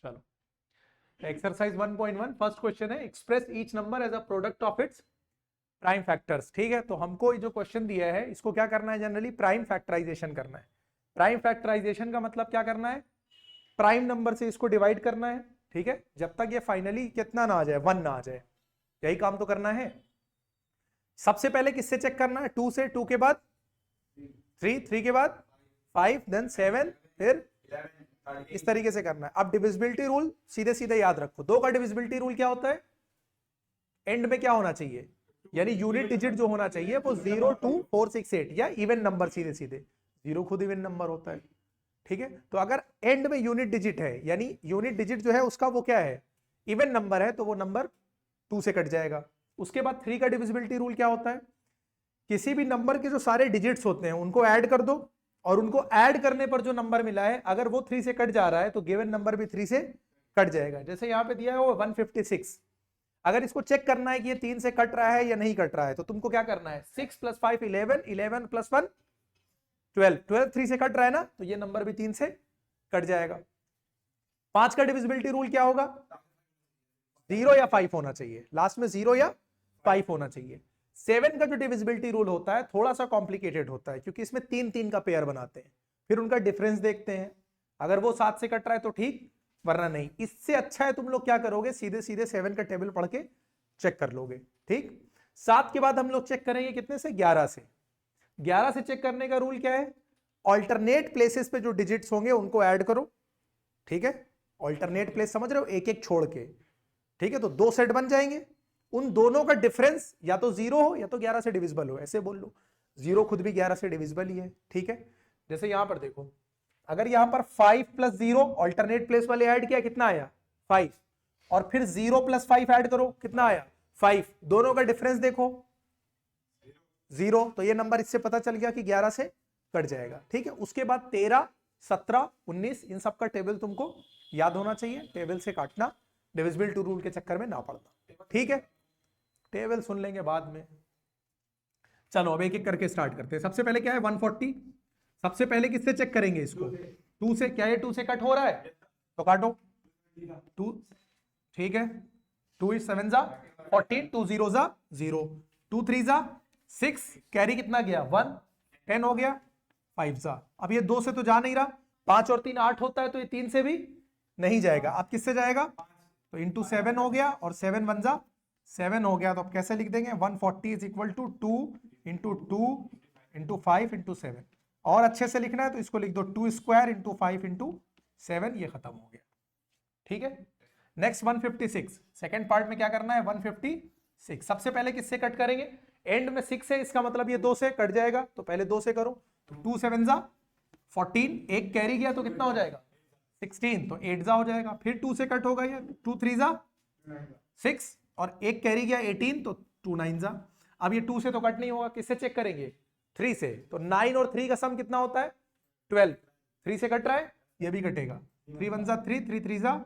चलो exercise 1.1 first question है, express each number as a product of its prime factors. ठीक है, तो हमको जो क्वेश्चन दिया है इसको क्या करना है, जनरली प्राइम फैक्टराइजेशन करना है। प्राइम फैक्टराइजेशन का मतलब क्या करना है, प्राइम नंबर से इसको डिवाइड करना है। ठीक है, जब तक ये फाइनली कितना ना आ जाए, 1 ना आ जाए, यही काम तो करना है। सबसे पहले किससे चेक करना है, 2 से, 2 के बाद 3, 3 के बाद 5, देन 7, फिर इस तरीके से करना है। अब डिविजिबिलिटी रूल सीधे सीधे याद रखो, 2 का डिविजिबिलिटी रूल क्या होता है, एंड में क्या होना चाहिए, यानी यूनिट डिजिट जो होना चाहिए वो 0, 2, 4, 6, 8 या इवन नंबर, सीधे सीधे 0 खुद इवन नंबर होता है। ठीक है, तो अगर एंड में यूनिट डिजिट है, यानी यूनिट डिजिट जो है उसका वो क्या है, इवन नंबर है, तो वो नंबर 2 से कट जाएगा। उसके बाद 3 का डिविजिबिलिटी रूल क्या होता है, किसी भी नंबर के जो सारे डिजिट्स होते हैं उनको ऐड कर दो, और उनको ऐड करने पर जो नंबर मिला है अगर वो 3 से कट जा रहा है तो गिवन नंबर भी 3 से कट जाएगा। जैसे यहां पे दिया है वो 156, अगर इसको चेक करना है कि ये 3 से कट रहा है या नहीं कट रहा है, तो तुमको क्या करना है, 6 + 5 11, 11 + 1 12, 12 3 से कट रहा है ना, तो ये नंबर भी 3 से कट जाएगा। 5 का डिविजिबिलिटी रूल क्या होगा, 0 या 5 होना चाहिए, लास्ट में 0 या 5 होना चाहिए। 7 का जो डिविजिबिलिटी रूल होता है थोड़ा सा कॉम्प्लिकेटेड होता है, क्योंकि इसमें 3 3 का पेयर बनाते हैं, फिर उनका डिफरेंस देखते हैं, अगर वो 7 से कट रहा है तो ठीक, वरना नहीं। इससे अच्छा है तुम लोग क्या करोगे, सीधे सीधे 7 का टेबल पढ़ के चेक कर लोगे। ठीक, 7 के बाद हम लोग चेक करेंगे कितने से, 11 से। 11 से चेक करने का रूल क्या है, ऑल्टरनेट प्लेसेस पे जो डिजिट्स होंगे उनको ऐड करो। ठीक है, ऑल्टरनेट प्लेस समझ रहे हो, एक एक छोड़ के। ठीक है, तो 2 सेट बन जाएंगे, उन दोनों का डिफरेंस या तो 0 हो या तो 11 से डिविजिबल हो, ऐसे बोल लो। 0 खुद भी 11 से डिविजिबल ही है। ठीक है, जैसे यहां पर देखो, अगर यहां पर 5 + 0 ऑल्टरनेट प्लेस वाले ऐड किया, कितना आया 5, और फिर 0 + 5 ऐड करो, कितना आया 5, दोनों का डिफरेंस देखो 0, तो ये नंबर इससे पता चल गया कि 11 से कट जाएगा। ठीक है, उसके बाद 13, 17, 19 इन सब का टेबल तुमको याद होना चाहिए, टेबल से काटना, डिविजिबिलिटी रूल के चक्कर में ना पड़ना। ठीक है, टेबल सुन लेंगे बाद में। चलो अब एक एक करके स्टार्ट करते हैं। सबसे पहले क्या है 140, सबसे पहले किससे चेक करेंगे इसको, 2 से। क्या ये 2 से कट हो रहा है, तो काटो 2। ठीक है, 2 × 7 = 14, 2 0 = 0, 2 3 = 6, कैरी कितना गया 1, 10 हो गया, 5 सा। अब ये 2 से तो जा नहीं रहा, 5 और 3 8 होता है, तो ये 3 से भी नहीं जाएगा। अब किससे जाएगा, तो इंटू 7 हो गया, और 7 1 = 7 हो गया। तो अब कैसे लिख देंगे, 140 = 2 × 2 × 5 × 7। और अच्छे से लिखना है तो इसको लिख दो 2² × 5 × 7, ये खत्म हो गया। ठीक है, नेक्स्ट 156, सेकेंड पार्ट में क्या करना है, 156 सबसे पहले किससे कट करेंगे, एंड में 6 है, इसका मतलब ये 2 से कट जाएगा, तो पहले 2 से करो। तो 2 7 = 14, एक कैरी गया तो कितना हो जाएगा 16, तो 8 हो जाएगा। फिर 2 से कट होगा, ये 2 3 = 6, और एक कैरी गया 18, तो 2 9 = अब ये 2 से तो कट नहीं होगा, किससे चेक करेंगे 3 से। तो 9 और 3 का सम कितना होता है 12, 3 से कट रहा है, ये भी कटेगा, 3 1 = 3, 3 3 =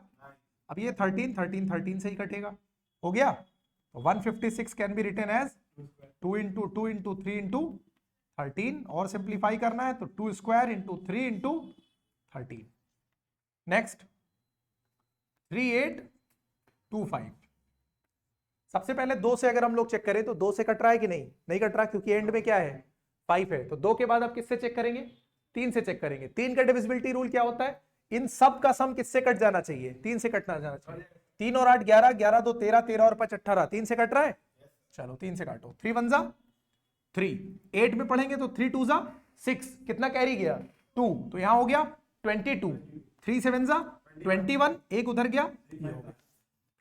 अब ये 13 13 13 से ही कटेगा, हो गया। तो 156 कैन बी रिटन एज 2 × 2 × 3 × 13, और सिंप्लीफाई करना है तो 2² × 3 × 13। नेक्स्ट 3825, सबसे पहले 2 से अगर हम लोग चेक करें तो 2 से कट रहा है कि नहीं, नहीं कट रहा, क्योंकि एंड में क्या है 5 है। तो 2 के बाद आप किससे चेक करेंगे, 3 से चेक करेंगे। 3 का डिविजिबिलिटी रूल क्या होता है, इन सब का सम किससे कट जाना चाहिए, 3 से कटना जाना चाहिए। 3 और 8 11, 11 2 13, 13 और 5 18, 3 से कट रहा है, चलो 3 से काटो। 3 1 = 3, 8 में पढ़ेंगे तो 3 2 = 6, कितना कैरी गया 2, तो यहां हो गया 22, 3 7 = 21, एक उधर गया, ये हो गया।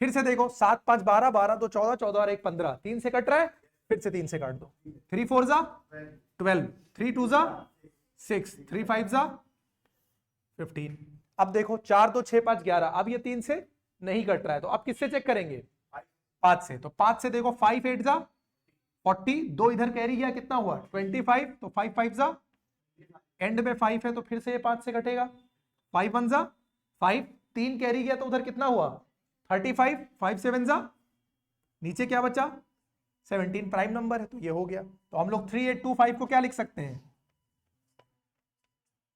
फिर से देखो 7 5 12, 12 2 14, 14 और 1 15, 3 से कट रहा है, फिर से 3 से काट दो। 3 4 = 12, 3 2 = 6, 3 5 = 15। अब देखो 4 2 6 5 11, अब ये 3 से नहीं कट रहा है, तो अब किससे चेक करेंगे 5 से। तो 5 से देखो 5 8 = 40, 2 इधर कैरी गया, कितना हुआ 25, तो 5 5 = एंड में 5 है, तो फिर से ये 5 से कटेगा। 5 1 = 5, 3 कैरी गया तो उधर कितना हुआ 35, 5 7 = नीचे क्या बचा 17, प्राइम नंबर है, तो ये हो गया। तो हम लोग 3825 को क्या लिख सकते हैं,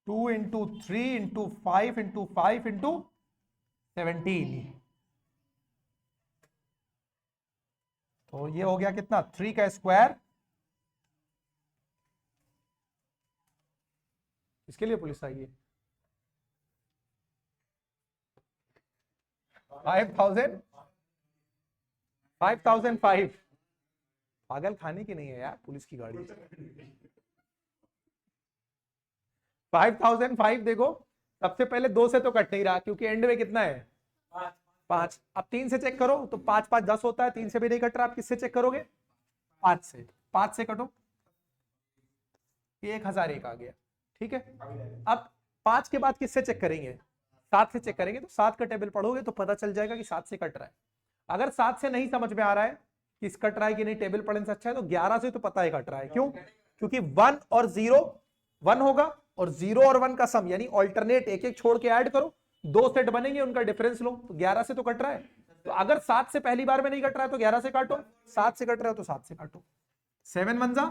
2 × 3 × 5 × 5 × 17। तो ये हो गया कितना, 3 का स्क्वायर। इसके लिए पुलिस आई है। 5000 5005। पागल खाने की नहीं है यार पुलिस की गाड़ी। 5005 देखो, सबसे पहले 2 से तो कट नहीं रहा क्योंकि एंड में कितना है 5। अब 3 से चेक करो तो 5 5 10 होता है, 3 से भी नहीं कट रहा। आप किससे चेक करोगे, 5 से। 5 से कटो, 1001 आ गया। ठीक है, अब 5 के बाद किससे चेक करेंगे, 7 से चेक करेंगे। तो 7 का टेबल पढ़ोगे तो पता चल जाएगा कि 7 से कट रहा है। अगर 7 से नहीं समझ में आ रहा है कि कट रहा है कि नहीं, टेबल पढ़ने से अच्छा है तो 11 से तो पता है कट रहा है। क्यों, क्योंकि 1 और 0 1 होगा और 0 और 1 का सम यानी ऑल्टरनेट एक एक छोड़ के ऐड करो, 2 सेट बनेंगे, उनका डिफरेंस लो, तो 11 से तो कट रहा है। तो अगर 7 से पहली बार में नहीं कट रहा है तो 11 से काटो, 7 से कट रहा है तो 7 से काटो। 7 1 जा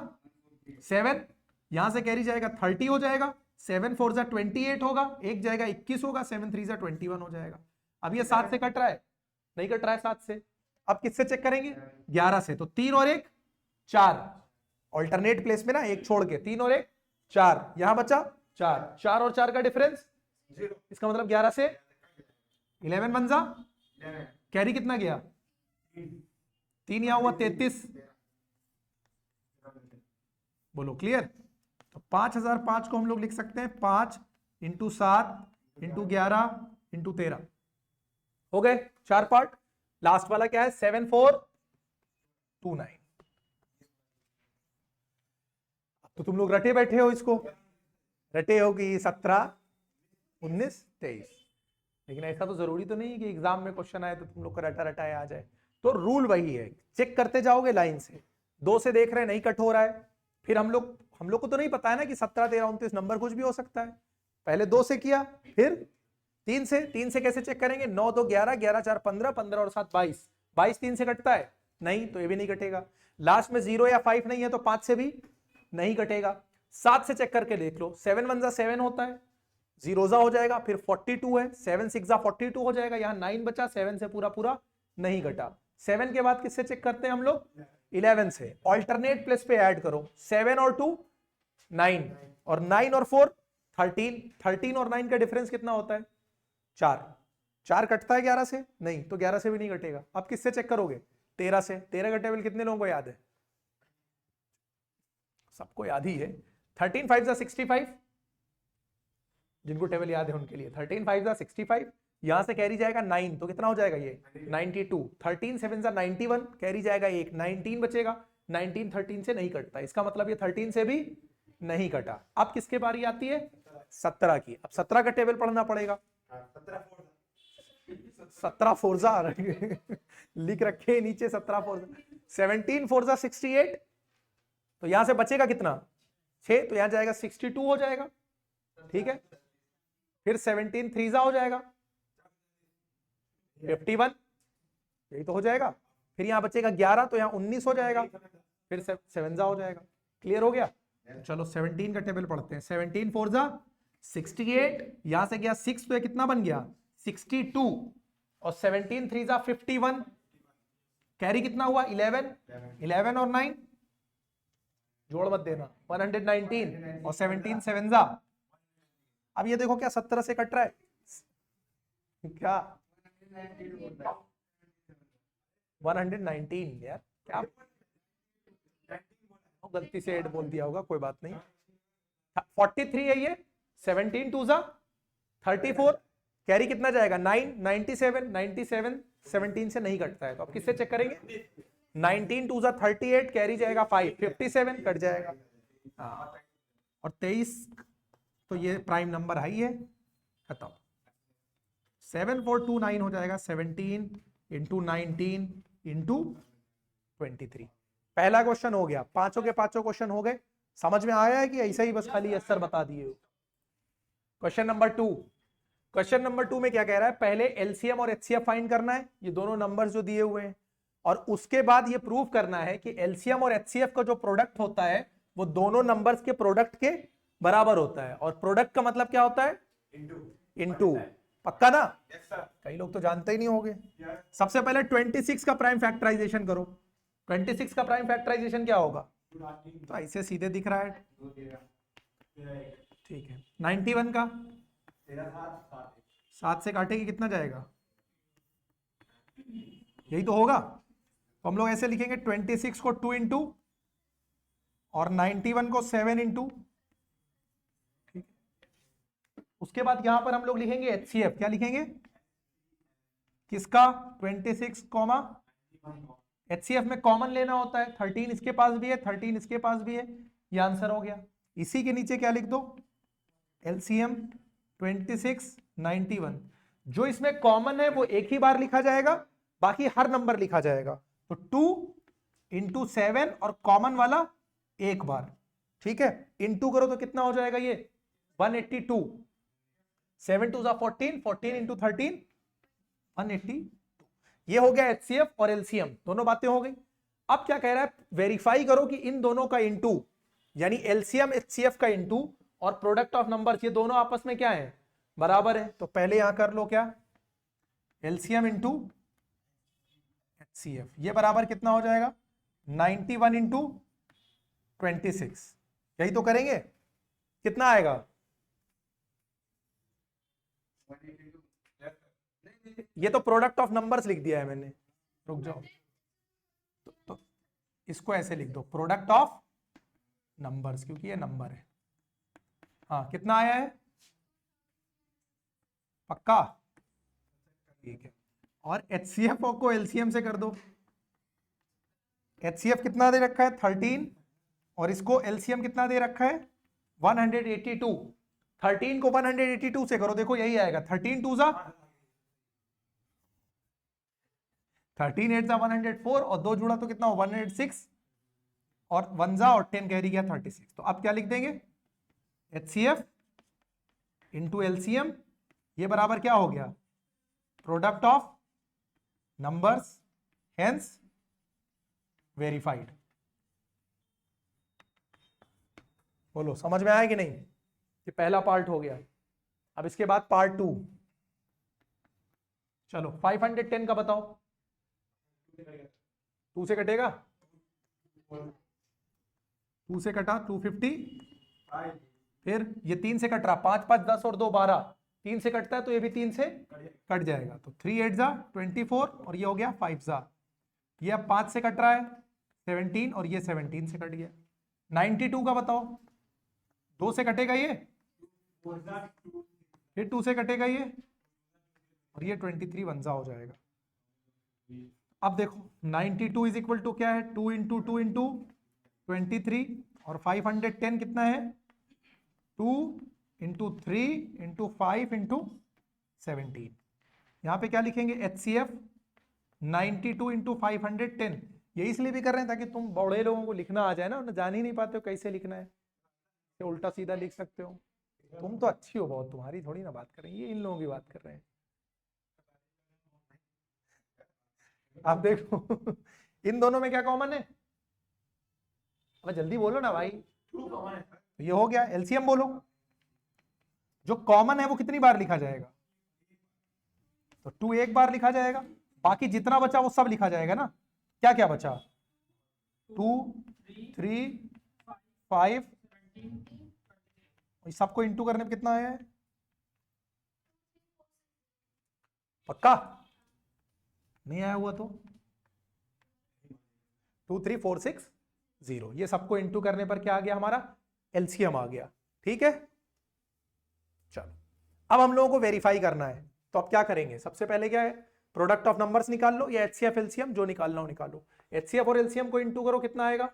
7, यहां से कैरी जाएगा 30 हो जाएगा, 7 4 जा 28 होगा, एक जाएगा 21 होगा, 7 3 जा 21 हो जाएगा। अब ये 7 से कट रहा है, नहीं कट रहा है 7 से। अब किससे चेक करेंगे, 11 से। तो 3 और 1 4, ऑल्टरनेट प्लेस में ना एक छोड़ के, 3 और 1 4, यहां बचा 4, 4 और 4 का डिफरेंस 0, इसका मतलब 11 से 11 बन जा, कैरी कितना गया 3, यहां हुआ 33। बोलो क्लियर। तो 5005 को हम लोग लिख सकते हैं 5 × 7 × 11 × 13। हो गए 4 पार्ट। लास्ट वाला क्या है, 7429। तो तुम लोग रटे बैठे हो, इसको रटे हो कि 17 19 23, लेकिन ऐसा तो जरूरी तो नहीं है कि एग्जाम में क्वेश्चन आए तो तुम लोग को रटा रटाया आ जाए। तो रूल वही है, चेक करते जाओगे लाइन से। 2 से देख रहे हैं नहीं कट हो रहा है, फिर हम लोग को तो नहीं पता है ना कि 17 13 29 नंबर कुछ भी हो सकता है। पहले 2 से किया, फिर 3 से कैसे चेक करेंगे, 9 2 11 11 4 15 15 और 7 22, 22 3 से कटता है नहीं, तो ये भी नहीं कटेगा। लास्ट में 0 या 5 नहीं है तो 5 से भी नहीं कटेगा। 7 से चेक करके देख लो, 7 1 जा 7 होता है, 0 जा हो जाएगा, फिर 42 है, 7 6 जा 42 हो जाएगा, यहाँ 9 बचा, 7 से पूरा पूरा नहीं कटा। 7 के बाद किससे चेक करते हैं हम लोग, 11 से। ऑल्टरनेट प्लेस पे ऐड करो, 7 और 2 9, और 9 और 4 13, 13 और 9 का डिफरेंस कितना होता है 4, 4 कटता है 11 से नहीं, तो 11 से भी नहीं कटेगा। अब किससे चेक करोगे, 13 से। 13 का टेबल कितने लोगों को याद है, सबको याद ही है। 13 5 जा 65, जिनको टेबल याद है उनके लिए। 13 5 जा 65, यहां से कैरी जाएगा 9, तो कितना हो जाएगा ये 92। 13 7 जा 91, कैरी जाएगा 1, 19 बचेगा। 19 13 से नहीं कटता, इसका मतलब ये 13 से भी नहीं कटा। अब किसके बारी आती है, 17 की। अब 17 का टेबल पढ़ना पड़ेगा। 17 4 जा लिख रखे नीचे, 17 4 17 4 जा 68, तो यहां से बचेगा कितना 6, तो यहां जाएगा 62 हो जाएगा। ठीक है, फिर 17 3 जा हो जाएगा 51, यही तो हो जाएगा। फिर यहां बचेगा 11, तो यहां 19 हो जाएगा, फिर 7 जा हो जाएगा। क्लियर हो गया। चलो 17 का टेबल पढ़ते हैं। 17 4 जा 68, यहां से गया 6, तो ये कितना बन गया 62, और 17 3 जा 51, कैरी कितना हुआ 11, 11 और 9 जोड़ मत देना, 119, और 17 7 जा। अब ये देखो क्या 17 से कट रहा है क्या 119 यार, क्या गलती से 8 बोल दिया होगा, कोई बात नहीं। 43 है ये, 17 2 जा 34, कैरी कितना जाएगा 9, 97 97, 17 से नहीं कटता है, तो अब किससे चेक करेंगे, 19 2 जा 38, कैरी जाएगा 5, 57 कट जाएगा। और 23, तो ये प्राइम नंबर हाई है, खत्म। 7429 हो जाएगा 17 × 19 × 23। पहला क्वेश्चन हो गया, पांचों के पांचों क्वेश्चन हो गए। समझ में आया है कि ऐसा ही बस खाली यस सर बता दिए। क्वेश्चन नंबर 2, क्वेश्चन नंबर 2 में क्या कह रहा है, पहले एलसीएम और एचसीएफ फाइंड करना है, ये दोनों नंबर्स जो दिए हुए हैं, और उसके बाद ये प्रूव करना है कि एलसीएम और एचसीएफ का जो प्रोडक्ट होता है वो दोनों नंबर्स के प्रोडक्ट के बराबर होता है। और प्रोडक्ट का मतलब क्या होता है, इनटू। पक्का ना? कई लोग तो जानते ही नहीं होंगे। सबसे पहले 26 का प्राइम फैक्टराइजेशन करो। 26 का प्राइम फैक्टराइजेशन क्या होगा? तो ऐसे सीधे दिख रहा है, ठीक है। 91 का 7 से काटेंगे कितना जाएगा? यही तो होगा। तो हम लोग ऐसे लिखेंगे 26 को 2 इंटू और 91 को 7 इंटू, ठीक है। उसके बाद यहां पर हम लोग लिखेंगे HCF। क्या लिखेंगे? किसका? 26 कॉमा HCF में कॉमन लेना होता है। 13 इसके पास भी है, 13 इसके पास भी है, ये आंसर हो गया। इसी के नीचे क्या लिख दो? LCM 26 91। जो इसमें कॉमन है वो एक ही बार लिखा जाएगा, बाकी हर नंबर लिखा जाएगा। तो 2 इंटू 7 और कॉमन वाला एक बार, ठीक है। इंटू करो तो कितना हो जाएगा? ये 182। 7 2 14, 14 इंटू 13 180। ये हो गया HCF और LCM, दोनों बातें हो गई। अब क्या कह रहा है? वेरीफाई करो कि इन दोनों का इंटू, यानी LCM HCF का इंटू और प्रोडक्ट ऑफ नंबर्स, ये दोनों आपस में क्या है? बराबर है। तो पहले यहां कर लो क्या? LCM इंटू HCF, ये बराबर कितना हो जाएगा? 91 इंटू 26। यही तो करेंगे। कितना आएगा? ये तो प्रोडक्ट ऑफ नंबर्स लिख दिया है मैंने, रुक जाओ। तो इसको ऐसे लिख दो, प्रोडक्ट ऑफ नंबर्स, क्योंकि ये नंबर है। हाँ, कितना आया है? पक्का? ठीक है। और HCF को LCM से कर दो। HCF कितना दे रखा है? 13, और इसको LCM कितना दे रखा है? 182। 13 को 182 से करो, देखो यही आएगा। 13 2 जा 13 8 जा 104, और 2 जुड़ा तो कितना हो? 106, और 1 जा और 10 कैरी गया 36। तो अब क्या लिख देंगे? HCF इंटू LCM, ये बराबर क्या हो गया? Product of numbers, hence verified. बोलो समझ में आया कि नहीं? ये पहला पार्ट हो गया। अब इसके बाद पार्ट 2। चलो 510 का बताओ। 2 से कटेगा? 2 से कटा 250, फिर ये 3 से कट रहा, 5 5 10 और 2 12, 3 से कटता है तो ये भी 3 से कट जाएगा। तो 3 8 जा 24, और ये हो गया 5 जा। ये अब 5 से कट रहा है 17, और ये 17 से कट गया। 92 का बताओ। 2 से कटेगा ये, फिर 2 से कटेगा ये, और ये 23 1 जा हो जाएगा। अब देखो 92 इज इक्वल टू क्या है? 2 इंटू 2 इंटू 23, और 510 कितना है? 2 इंटू 3 इंटू 5 इंटू 17। यहां पे क्या लिखेंगे? HCF 92 into 510। ये इसलिए भी कर रहे हैं ताकि तुम बड़े लोगों को लिखना आ जाए ना, उन्हें जान ही नहीं पाते हो कैसे लिखना है, तो उल्टा सीधा लिख सकते हो। तुम तो अच्छी हो बहुत, तुम्हारी थोड़ी ना बात कर रहे हैं, ये इन लोगों की बात कर रहे हैं। आप देखो इन दोनों में क्या कॉमन है? अब जल्दी बोलो ना भाई। तो ये हो गया। LCM बोलो। जो कॉमन है वो कितनी बार लिखा जाएगा? तो 2 एक बार लिखा जाएगा, बाकी जितना बचा वो सब लिखा जाएगा ना। क्या क्या बचा? 2 3 5, सबको इंटू करने पे कितना आया है? पक्का? नहीं आया हुआ तो 2 3 4 6 0, ये सबको इंटू करने पर क्या आ गया हमारा? LCM आ गया। ठीक है, चलो अब हम लोगों को वेरीफाई करना है। तो अब क्या करेंगे? सबसे पहले क्या है? प्रोडक्ट ऑफ नंबर्स निकाल लो, या HCF LCM जो निकालना हो निकालो। HCF और LCM को इंटू करो, कितना आएगा?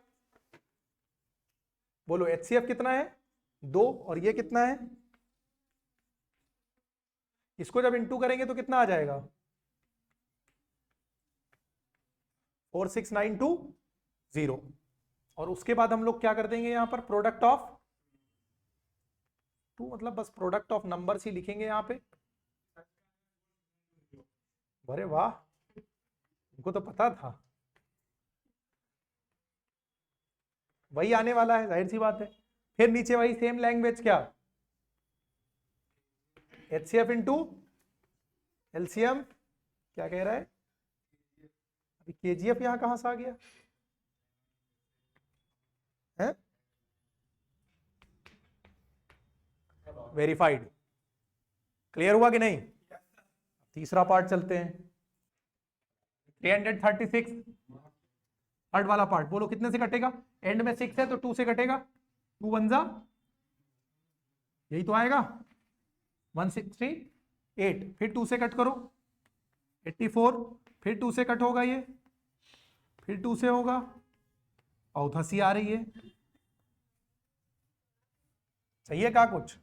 बोलो HCF कितना है? 2, और ये कितना है? इसको जब इंटू करेंगे तो कितना आ जाएगा? 4692 और उसके बाद हम लोग क्या कर देंगे? यहां पर प्रोडक्ट ऑफ 2, मतलब बस प्रोडक्ट ऑफ नंबर्स ही लिखेंगे यहां पे। अरे वाह, उनको तो पता था वही आने वाला है, जाहिर सी बात है। फिर नीचे वही सेम लैंग्वेज, क्या? HCF इंटू एलसीएम क्या कह रहा है? अभी केजीएफ यहां कहां से आ गया है? वेरीफाइड। क्लियर हुआ कि नहीं? तीसरा पार्ट चलते हैं। 336 थर्ड वाला पार्ट बोलो कितने से कटेगा? एंड में 6 है तो 2 से कटेगा। 2 1 जा, यही तो आएगा 168। फिर 2 से कट करो 84, फिर 2 से कट होगा ये, फिर 2 से होगा और हंसी आ रही है। चाहिए क्या कुछ?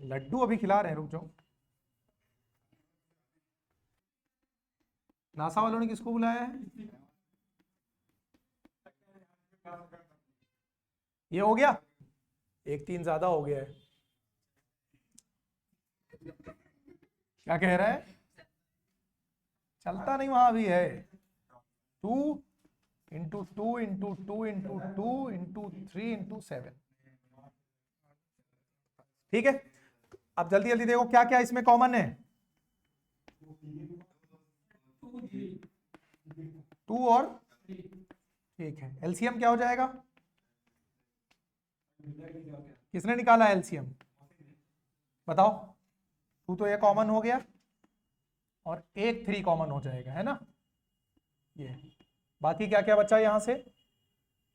लड्डू अभी खिला रहे हैं, रुक जाओ। नासा वालों ने किसको बुलाया है? ये हो गया, 1 3 ज्यादा हो गया है। क्या कह रहा है? चलता नहीं, वहां भी है 2 into 2 into 2 into 2 into 3 into 7। ठीक है, अब जल्दी जल्दी देखो क्या क्या इसमें कॉमन है। 2 और ठीक है, एलसीएम क्या हो जाएगा? किसने निकाला एलसीएम? बताओ। 2 तो ये कॉमन हो गया और 1 3 कॉमन हो जाएगा, है ना? ये बाकी क्या क्या बचा यहां से?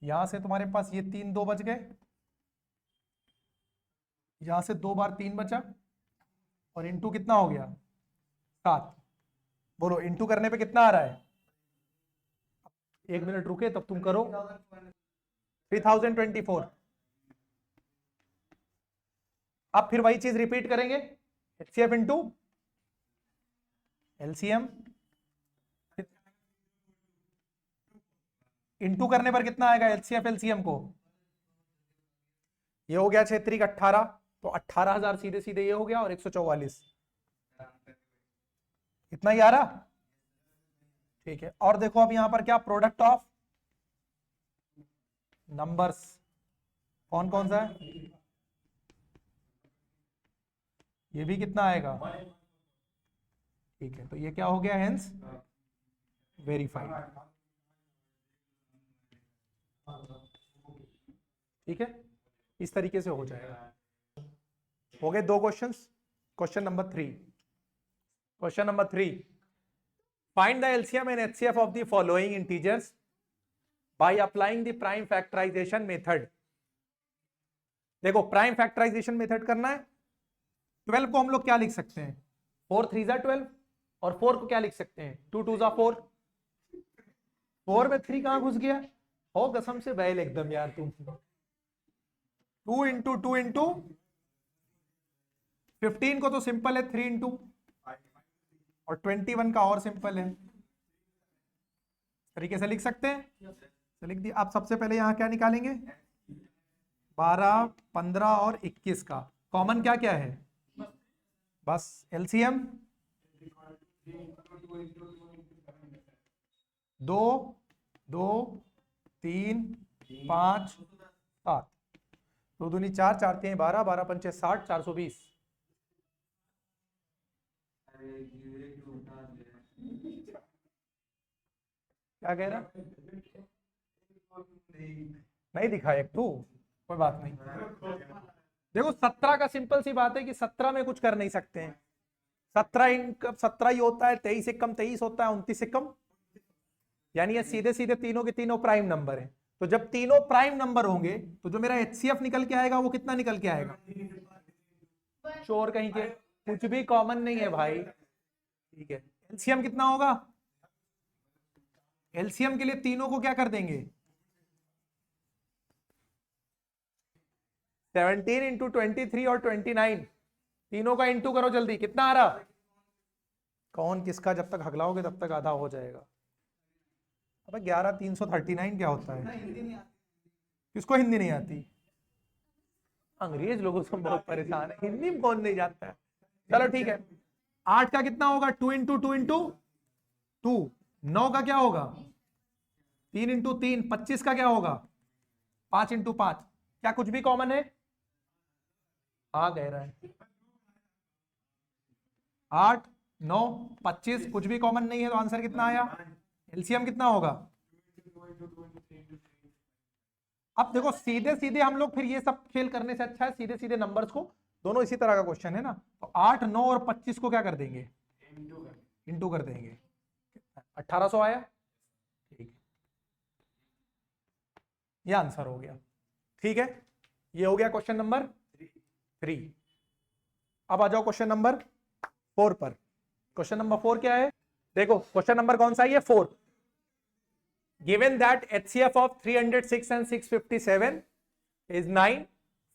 यहां से तुम्हारे पास ये 3 2 बच गए, यहां से 2 बार 3 बचा और इंटू कितना हो गया? 7। बोलो इंटू करने पे कितना आ रहा है? 1 मिनट रुके तब तुम करो। 3024। अब फिर वही चीज रिपीट करेंगे, एचसीएफ इंटू एलसीएम। इंटू करने पर कितना आएगा एचसीएफ एलसीएम को? ये हो गया 6 3 18, तो 18,000 सीधे सीधे ये हो गया और 144 इतना ही आ रहा। ठीक है, और देखो अब यहां पर क्या प्रोडक्ट ऑफ नंबर्स कौन कौन सा है? ये भी कितना आएगा? ठीक है, तो ये क्या हो गया? Hence verified. ठीक है, इस तरीके से हो जाएगा। हो गए 2 questions. Question number 3। Question number 3, find the LCM and HCF of the following integers by applying the prime factorisation method. देखो प्राइम फैक्टराइजेशन मेथड करना है। 12 को हम लोग क्या लिख सकते हैं? 4 3 जा 12, और 4 को क्या लिख सकते हैं? 2 2 जा 4। 4 में 3 कहां घुस गया? हो कसम से बैल एकदम यार तुम। 2 इंटू 2 इंटू 15 को तो सिंपल है 3 इंटू, और 21 का और सिंपल है, तरीके से लिख सकते हैं। तो लिख दिया। आप सबसे पहले यहां क्या निकालेंगे? 12 15 और 21 का कॉमन क्या क्या है? बस एलसीएम 2 2 3 5 7, 2 दूनी 4 4 3 12 12 पंचे 60 420। क्या कह रहा? नहीं दिखा एक तो कोई बात नहीं। देखो 17 का सिंपल सी बात है कि 17 में कुछ कर नहीं सकते हैं। 17 ही होता है, 23 से कम 23 होता है, 29 से कम, यानी ये सीधे सीधे तीनों के तीनों प्राइम नंबर है। तो जब तीनों प्राइम नंबर होंगे तो जो मेरा एचसीएफ निकल के आएगा वो कितना निकल के आएगा? चोर कहीं के, कुछ भी कॉमन नहीं है भाई। ठीक है, एलसीएम कितना होगा? एलसीएम के लिए तीनों को क्या कर देंगे? 17 इंटू 23 और 29, तीनों का इंटू करो जल्दी, कितना आ रहा? कौन किसका जब तक हगलाओगे तब तक आधा हो जाएगा। अबे 11 339 क्या होता है? किसको हिंदी नहीं आती? अंग्रेज लोगों से बहुत परेशान है, हिंदी में कौन नहीं जानता है। चलो ठीक है, 8 का कितना होगा? 2 इंटू 2 इंटू 2। 9 का क्या होगा? 3 इंटू 3। 25 का क्या होगा? 5 इंटू 5। क्या कुछ भी कॉमन है? हाँ कह रहा है 8 9 25, कुछ भी कॉमन नहीं है तो आंसर कितना आया? एलसीएम कितना होगा? अब देखो सीधे सीधे हम लोग फिर ये सब खेल करने से अच्छा है सीधे सीधे नंबर्स को, दोनों इसी तरह का क्वेश्चन है ना, तो 8 9 और 25 को क्या कर देंगे? इंटू कर देंगे। 1800 आया, ठीक, ये आंसर हो गया। ठीक है, ये हो गया क्वेश्चन नंबर 3। अब आ जाओ क्वेश्चन नंबर 4 पर। क्वेश्चन नंबर 4 क्या है? देखो क्वेश्चन नंबर कौन सा है ये? 4। Given that HCF of 306 and 657 is 9,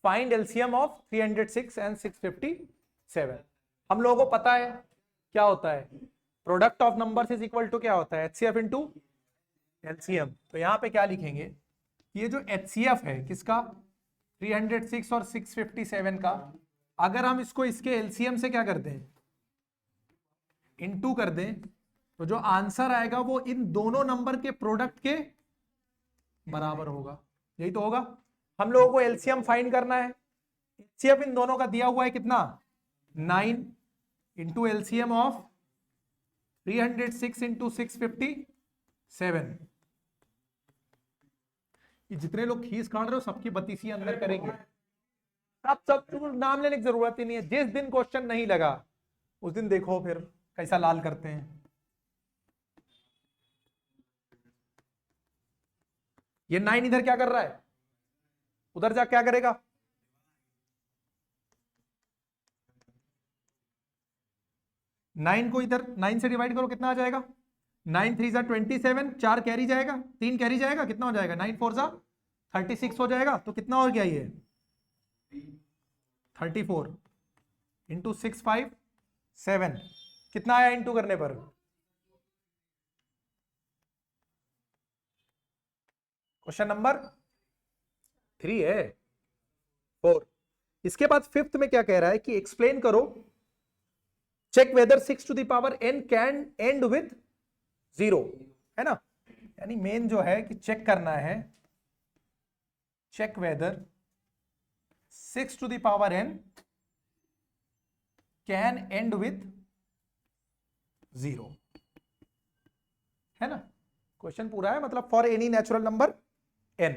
find LCM of 306 and 657। हम लोगों को पता है क्या होता है, product of numbers is equal to क्या होता है? HCF into LCM। तो यहां पे क्या लिखेंगे? ये जो HCF है किसका? 306 और 657 का, अगर हम इसको इसके LCM से क्या कर दें? इनटू कर दें, तो जो आंसर आएगा वो इन दोनों नंबर के प्रोडक्ट के बराबर होगा। यही तो होगा। हम लोगों को एलसीएम फाइंड करना है। एचसीएफ इन दोनों का दिया हुआ है कितना? 9 इंटू एलसीएम ऑफ 306 इंटू 657। ये जितने लोग खीस काट रहे हो सबकी बत्तीसी अंदर करेंगे। सब नाम लेने की जरूरत ही नहीं है। जिस दिन क्वेश्चन नहीं लगा उस दिन देखो फिर कैसा लाल करते हैं। ये 9 इधर क्या कर रहा है? उधर जा क्या करेगा? नाइन को इधर 9 से डिवाइड करो, कितना आ जाएगा? 9 3 जा 27, 4 कैरी जाएगा, 3 कैरी जाएगा, कितना हो जाएगा? 9 4 जा 36 हो जाएगा। तो कितना हो गया ये? 34 इंटू 6 5 7। कितना आया इंटू करने पर? क्वेश्चन नंबर 3 है, 4। इसके बाद 5th में क्या कह रहा है कि एक्सप्लेन करो, check whether 6 to the power n can end with 0, है ना। यानी मेन जो है कि चेक करना है, check whether 6 to the power n can end with 0, है ना। क्वेश्चन पूरा है, मतलब for any natural number n।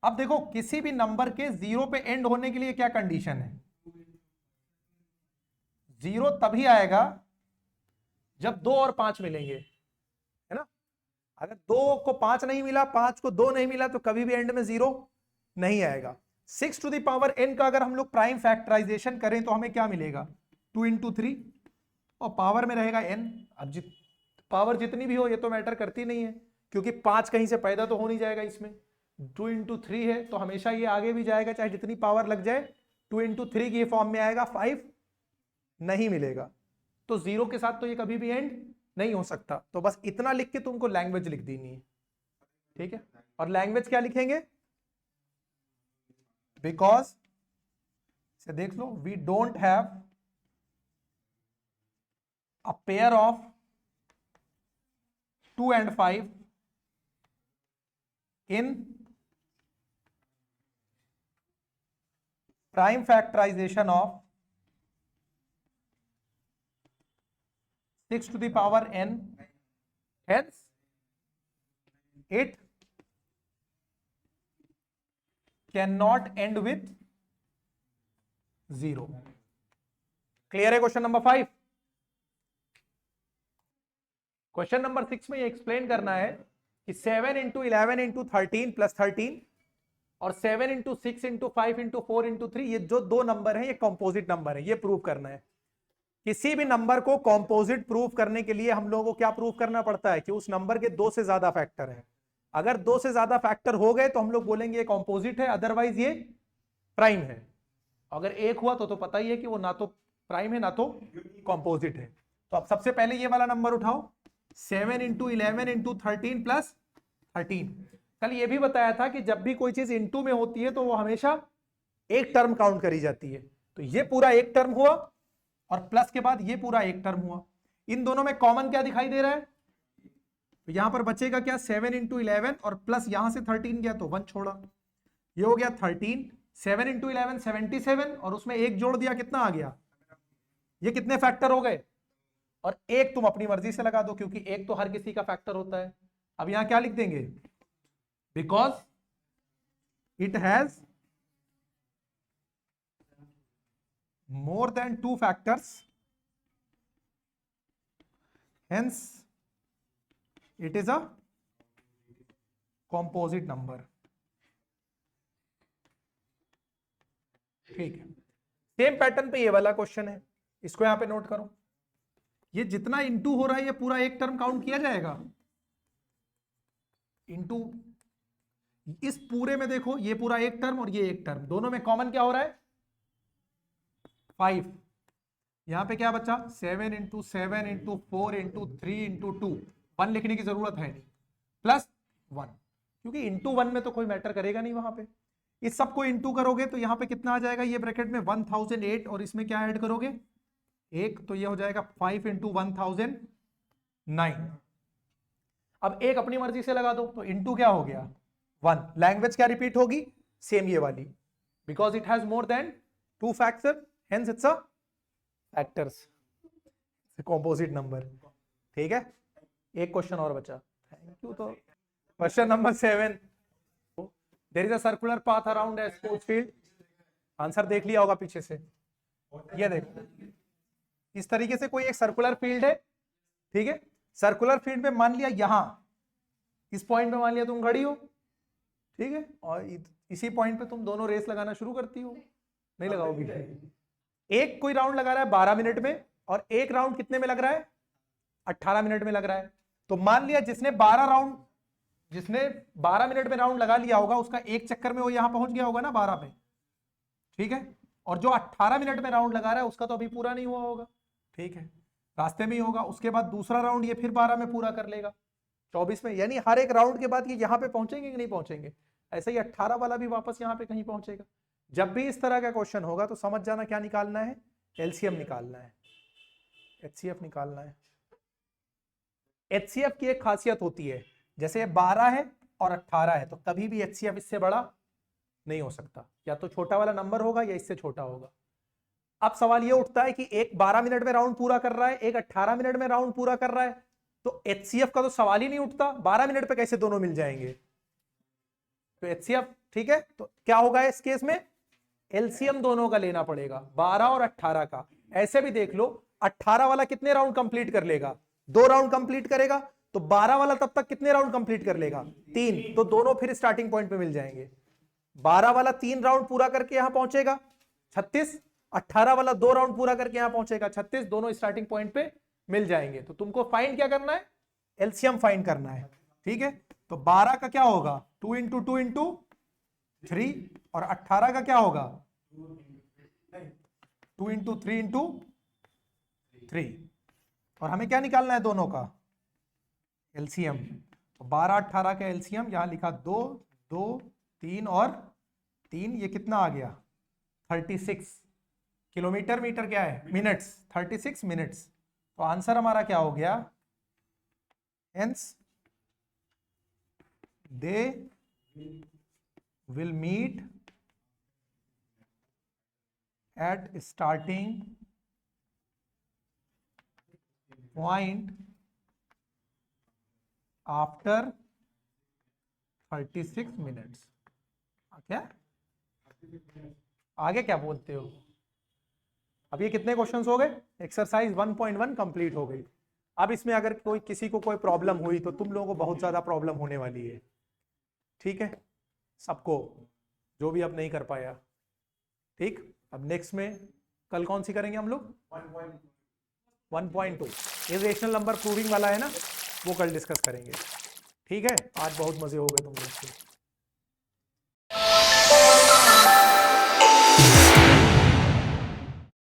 अब देखो किसी भी नंबर के 0 पे एंड होने के लिए क्या कंडीशन है? 0 तभी आएगा जब 2 और 5 मिलेंगे, है ना। अगर 2 को 5 नहीं मिला, 5 को 2 नहीं मिला, तो कभी भी एंड में 0 नहीं आएगा। 6 टू द पावर n का अगर हम लोग प्राइम फैक्टराइजेशन करें तो हमें क्या मिलेगा? 2 इंटू 3 और पावर में रहेगा n। अब पावर जितनी भी हो ये तो मैटर करती नहीं है, क्योंकि 5 कहीं से पैदा तो हो नहीं जाएगा इसमें। 2 इंटू 3 है तो हमेशा ये आगे भी जाएगा, चाहे जितनी पावर लग जाए। 2 इंटू 3 की फॉर्म में आएगा, 5 नहीं मिलेगा। तो 0 के साथ तो ये कभी भी एंड नहीं हो सकता। तो बस इतना लिख के तुमको लैंग्वेज लिख देनी है, ठीक है। और लैंग्वेज क्या लिखेंगे? बिकॉज से देख लो, we don't have a pair of 2 and 5 in prime factorization of 6 to the power n, hence it cannot end with 0। Clear है क्वेश्चन नंबर 5? क्वेश्चन नंबर 6 में ये एक्सप्लेन करना है कि 7 इंटू 11 इंटू 13 प्लस 13 और 7 इंटू 6 इंटू 5 इंटू 4 इंटू 3, ये जो दो नंबर हैं ये कॉम्पोजिट नंबर है। ये प्रूव करना है। किसी भी नंबर को कॉम्पोजिट प्रूव करने के लिए हम लोगों को क्या प्रूव करना पड़ता है? कि उस नंबर के 2 से ज्यादा फैक्टर है। अगर 2 से ज्यादा फैक्टर हो गए तो हम लोग बोलेंगे ये कॉम्पोजिट है, अदरवाइज ये प्राइम है। अगर एक हुआ तो पता ही है कि वो ना तो प्राइम है ना तो कॉम्पोजिट है। तो अब सबसे पहले ये वाला नंबर उठाओ, 7 इंटू 11 इंटू 13 प्लस 13। कल ये भी बताया था कि जब भी कोई चीज इंटू में होती है तो वो हमेशा एक टर्म काउंट करी जाती है। तो ये पूरा एक टर्म हुआ और प्लस के बाद ये पूरा एक टर्म हुआ। इन दोनों में कॉमन क्या दिखाई दे रहा है? तो यहां पर बचेगा क्या? 7 इंटू 11 और प्लस यहां से 13 गया तो 1 छोड़ा। ये हो गया 13, 7 इंटू 11 77, और उसमें एक जोड़ दिया, कितना आ गया? ये कितने फैक्टर हो गए? और एक तुम अपनी मर्जी से लगा दो, क्योंकि एक तो हर किसी का फैक्टर होता है। अब यहां क्या लिख देंगे? Because it has more than 2 factors, hence it is a composite number. ठीक है, सेम पैटर्न पे ये वाला क्वेश्चन है, इसको यहां पे नोट करो। ये जितना इंटू हो रहा है, ये पूरा एक टर्म काउंट किया जाएगा। इंटू इस पूरे में देखो, ये पूरा एक टर्म और ये एक टर्म, दोनों में कॉमन क्या हो रहा है? 5। यहां पे क्या बचा? 7 इंटू 7 इंटू 4 इंटू 3 इंटू 2, 1 लिखने की जरूरत है नहीं, प्लस 1, क्योंकि इंटू 1 में तो कोई मैटर करेगा नहीं वहां पे। इस सबको इंटू करोगे तो यहां पे कितना आ जाएगा? ये ब्रैकेट में 1008, और इसमें क्या ऐड करोगे? एक, तो ये हो जाएगा 5 इंटू 1009। अब एक अपनी मर्जी से लगा दो, तो इंटू क्या हो गया? 1। लैंग्वेज क्या रिपीट होगी? सेम ये वाली, because it has more than 2 factor, hence it's a factors, composite number. ठीक है, एक क्वेश्चन और बचा। Thank you. तो question number 7, there is a circular path around a sports field. Answer देख लिया होगा पीछे से, ये देखो, इस तरीके से कोई एक सर्कुलर फील्ड है। ठीक है, सर्कुलर फील्ड में मान लिया यहां इस पॉइंट पे मान लिया तुम खड़ी हो, ठीक है, और इसी पॉइंट पे तुम दोनों रेस लगाना शुरू करती हो, नहीं लगाओगी। एक कोई राउंड लगा रहा है 12 मिनट में, और एक राउंड कितने में लग रहा है? 18 मिनट में लग रहा है। तो मान लिया जिसने 12 मिनट में राउंड लगा लिया होगा, उसका एक चक्कर में वो यहां पहुंच गया होगा ना 12 पे, ठीक है। और जो 18 मिनट में राउंड लगा रहा है उसका तो अभी पूरा नहीं हुआ होगा, ठीक है, रास्ते में ही होगा। उसके बाद दूसरा राउंड ये फिर 12 में पूरा कर लेगा, 24 में, यानी हर एक राउंड के बाद ये यहां पे पहुंचेंगे कि नहीं पहुंचेंगे। ऐसे ही 18 वाला भी वापस यहां पे कहीं पहुंचेगा। जब भी इस तरह का क्वेश्चन होगा तो समझ जाना क्या निकालना है? एलसीएम निकालना है, एचसीएफ निकालना है। एचसीएफ की एक खासियत होती है, जैसे 12 है और 18 है, तो कभी भी एचसीएफ इससे बड़ा नहीं हो सकता, या तो छोटा वाला नंबर होगा या इससे छोटा होगा। अब सवाल ये उठता है कि एक 12 मिनट में राउंड पूरा कर रहा है, एक 18 मिनट में राउंड पूरा कर रहा है, तो एचसीएफ का तो सवाल ही नहीं उठता, 12 मिनट पे कैसे दोनों मिल जाएंगे? तो एचसीएफ, ठीक है, तो क्या होगा इस केस में? एलसीएम दोनों का लेना पड़ेगा, 12 और 18 का। ऐसे भी देख लो, 18 वाला कितने राउंड कंप्लीट कर लेगा? 2 राउंड कंप्लीट करेगा, तो 12 वाला तब तक कितने राउंड कंप्लीट कर लेगा? 3, तो दोनों फिर स्टार्टिंग पॉइंट पे मिल जाएंगे। 12 वाला 3 राउंड पूरा करके यहां पहुंचेगा 36, 18 वाला 2 राउंड पूरा करके यहां पहुंचेगा 36, दोनों स्टार्टिंग पॉइंट पे मिल जाएंगे। तो तुमको फाइंड क्या करना है? एलसीएम फाइंड करना है, ठीक है। तो 12 का क्या होगा? 2 इंटू 2 इंटू 3, और 18 का क्या होगा? 2 इंटू 3 इंटू 3, और हमें क्या निकालना है? दोनों का एलसीएम। तो 12 18 का एलसीएम यहां लिखा 2 2 3 और 3, ये कितना आ गया? 36 किलोमीटर, मीटर क्या है? Minutes, 36 minutes. तो आंसर हमारा क्या हो गया? Hence they will meet at starting point after 36 minutes। क्या आगे क्या बोलते हो? अब ये कितने क्वेश्चंस हो गए? एक्सरसाइज 1.1 कंप्लीट हो गई। अब इसमें अगर कोई किसी को कोई प्रॉब्लम हुई तो तुम लोगों को बहुत ज्यादा प्रॉब्लम होने वाली है, ठीक है, सबको, जो भी अब नहीं कर पाया, ठीक। अब नेक्स्ट में कल कौन सी करेंगे हम लोग? 1.2 इरेशनल नंबर प्रूविंग वाला है ना, वो कल डिस्कस करेंगे, ठीक है। आज बहुत मजे हो गए तुम लोग से।